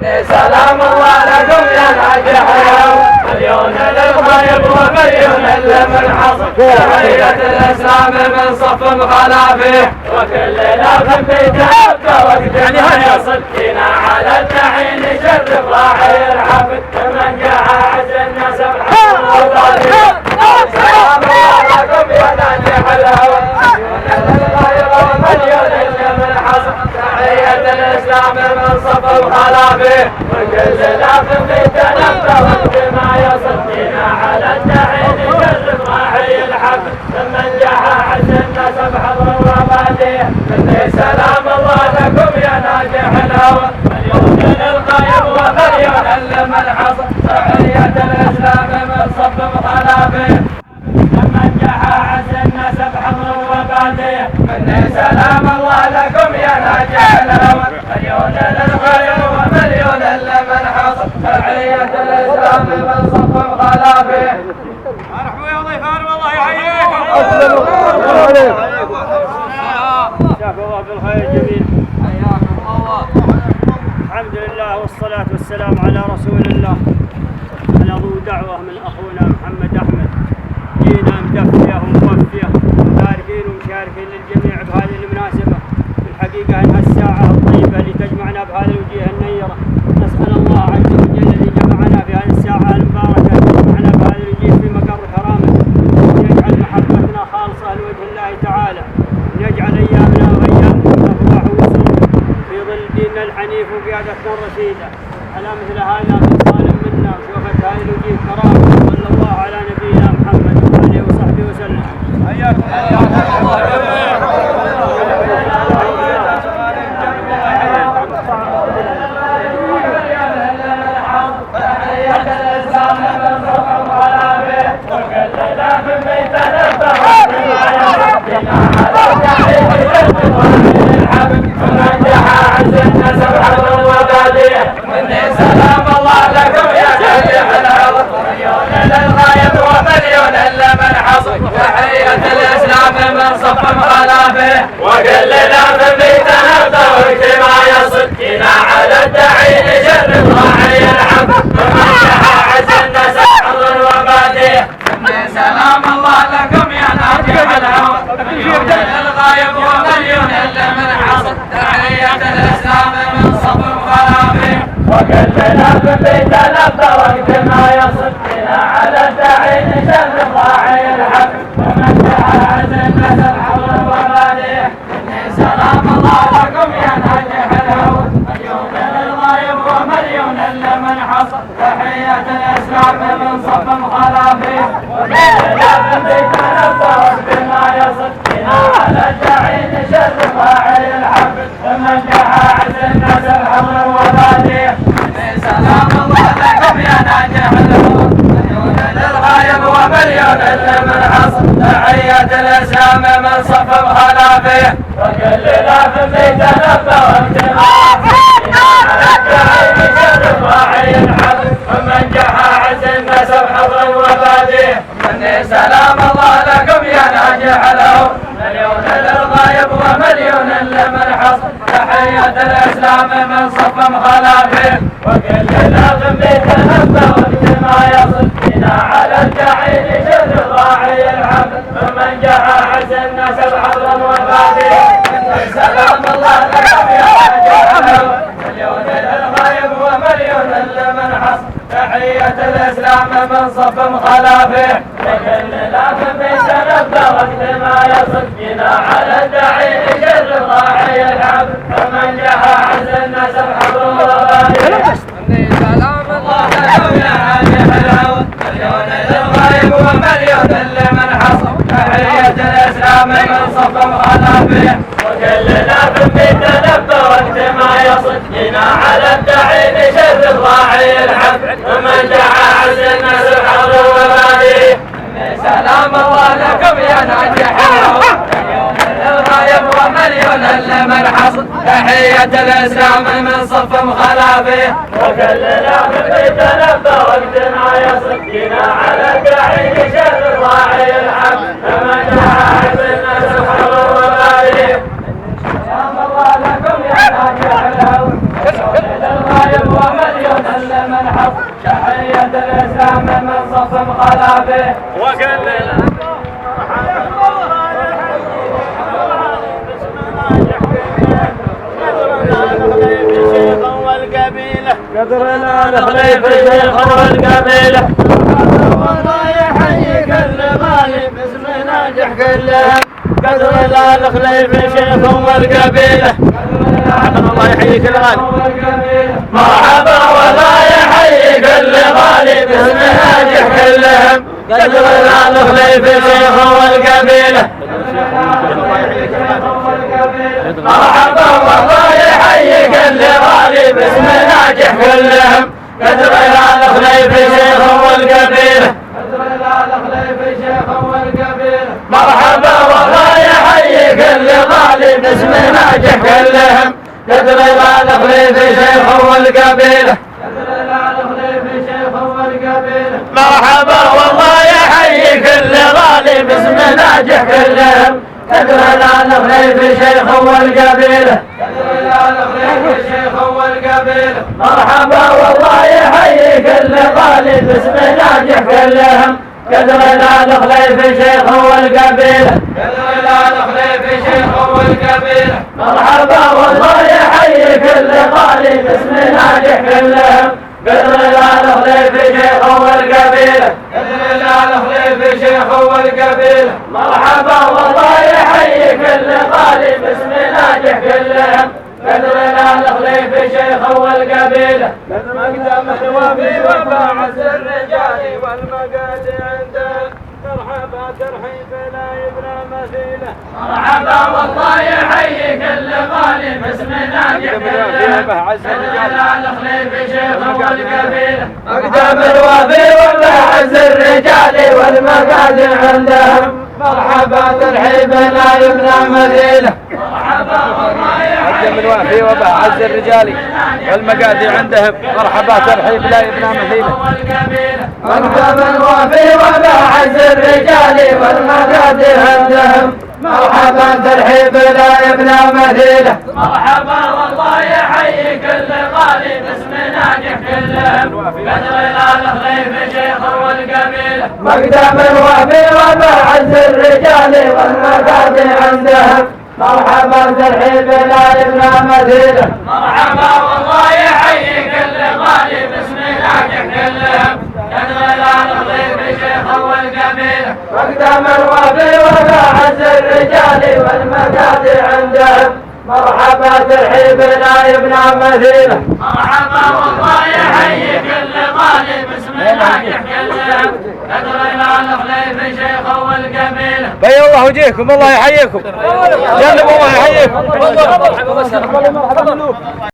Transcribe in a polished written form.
سلام الله لكم يا ناجح اليوم، مليون للغايب ومليون للمنحصر، تحية الإسلام من صف مخالفه، وكل لاف بيته وقت ما يصل فينا على الدحين يشرف راعي الحفل، من جاء عز الناس بحفل سلام الله لكم يا ناجح اليوم، مليون للغايب ومليون للمنحصر، تحية الإسلام من صف مخالفه، وكل لاف بيته وقت ما يصل فينا على الدحين يشرف راعي الحفل، من جاء عز الناس بحضر وباديه، سلام الله لكم يا ناجح الهوى، مليون للغايب ومليون للمنحصر، تحية الإسلام من صف مخالفه، من جاء عز الناس بحضر وباديه، سلام الله لكم يا ناجح الهوى، مليون للغايب ومليون للمنحصر، تحية الإسلام من صف مخالفه. مرحبا يا ضيفان والله يحييكم. جزاكم الله بالخير جميل. حياكم الله. الحمد لله والصلاة والسلام على رسول الله. على ضوء دعوة من أخونا محمد أحمد. جينا مدفية وموفية مباركين ومشاركين للجميع بهذه المناسبة. الحقيقة أنها الساعة الطيبة اللي تجمعنا بهذه الوجيه النيرة. نسأل الله عز وجل الذي جمعنا في هذه الساعة المباركة يجمعنا بهذه الوجيه في مقر كرامته، يجعل محبتنا خالصة لوجه الله تعالى، يجعل أيامنا وأيامكم أفراح وسرور في ظل ديننا الحنيف وقيادتنا الرشيدة. على مثل هذا خصال منا وشوفت هذه الوجيه كرامة. صلى الله على نبينا محمد وآله وصحبه وسلم. حياكم سلام الله لكم يا ناجح الهوى، مليون للغايب ومليون للمنحصر، تحية الإسلام من صف مخالفه، وكل لاف بيتنا وقت ما يصل فينا على الدحين يشرف راعي الحفل، ومن جاء عز الناس بحضر وباديه. سلام الله لكم يا ناجح الهوى، مليون للغايب ومليون للمنحصر، تحية الإسلام من صف مخالفه، وكل لاف بيتنا وقت ما يصل فينا على الدحين يشرف راعي الحفل، ومن جاء عز الناس بحضر وباديه. سلام الله لكم يا ناجح الهوى، مليون للغايب ومليون للمنحصر، تحية الإسلام من صف مخالفه، وكل لاف بيتنا وقت ما يصل فينا على الدحين يشرف راعي الحفل، ومن جاء عز الناس بحضر وباديه. سلام الله لكم يا ناجح الهوى، مليون للغايب ومليون للمنحصر، تحية الإسلام من صف مخالفه، وكل لاف بيتنبى وقت ما على الدحين يشرف راعي الحفل، ومن جاء عز الناس بحضر وباديه. سلام الله لكم يا ناجح الهوى، مليون للغايب ومليون للمنحصر، تحية الإسلام من صف مخالفه، وكل لاف بيتنبى وقت ما يصل فينا على الدحين يشرف راعي الحفل، ومن جاء عز الناس بحضر وباديه. سلام الله لكم يا ناجح الهوى، مليون للغايب ومليون للمنحصر، تحية الإسلام من صف مخالفه، وكل لاف بيتنبى وقت ما يصل فينا على الدحين يشرف راعي الحفل، ومن جاء عز الناس بحضر وباديه. سلام الله لكم يا ناجح الهوى، مليون للغايب ومليون للمنحصر، تحية الإسلام من صف مخالفه، وكل لاف بيتنبى وقت ما يصل فينا على الدحين يشرف راعي الحفل، ومن جاء عز الناس بحضر وباديه. سلام الله لكم يا ناجح الهوى، مليون للغايب ومليون للمنحصر، تحية الإسلام من صف مخالفه، وكل لاف بيتنبى وقت ما يصل فينا على الدحين يشرف راعي الحفل، ومن جاء عز الناس بحضر وباديه. سلام الله لكم يا ناجح الهوى، مليون للغايب ومليون حصر تحية الإسلام من صف خلافه وكلنا قدرنا نخليف الشيخ والقبيلة والله يحييك الغالي باسم ناجح كلهم قدرنا نخليف الشيخ والقبيلة الله يحييك الغالي مرحبا والله يحييك الغالي باسم ناجح كلهم قدرنا نخليف الشيخ والقبيلة مرحبا والله يحييك الغالي باسم ناجح كلهم قدرنا نخليف الشيخ والقبيلة مرحبا والله يحييك الغالي باسم ناجح كلهم قدرنا نخليف الشيخ والقبيلة مرحبا والله يحييك الغالي باسم ناجح كلهم قدرنا نخليف الشيخ والقبيلة مرحبا والله يحييك الغالي باسم ناجح كلهم قدرنا نخليف الشيخ والقبيلة مرحبا والله يحييك الغالي باسم ناجح كلهم قدرنا نخليف الشيخ والقبيلة مرحبا والله يحييك الغالي باسم ناجح كلهم قدرنا نخليف الشيخ والقبيلة مقدم الوفي وباعث الرجال والمقاد عندهم مرحبا ترحيب لا يبنى مثيله مرحبا والله يحييك الغالي باسم ناجح كلهم قدرنا نخليف الشيخ والقبيلة مقدم الوفي وباعث الرجال والمقاد عندهم مرحبا ترحيب لا يبنى مثيله مرحبا والله مقدم الوافي وباعث الرجال والمقاد عندهم مرحبا ترحيب لا يبنى مثيله مقدم الوافي وباعث الرجال والمقاد عندهم مرحبا ترحيب لا يبنى مثيله مرحبا والله يحييك الغالي باسم ناجح كلهم قدرنا نخليف الشيخ والقبيلة مقدم الوافي وباعث الرجال والمقاد عندهم مرحبا ترحيب لا يبنى مثيله مرحبا والله يحييك الغالي باسم ناجح كلهم قدرنا نخليف الشيخ والقبيلة مقدم الوافي وباعث الرجال والمقاد عندهم مرحبا ترحيب لا يبنى مثيله مرحبا والله يحييك الغالي باسم ناجح كلهم قدرنا نخليف الشيخ والقبيلة بي الله وجهكم الله يحييكم جنب الله يحييكم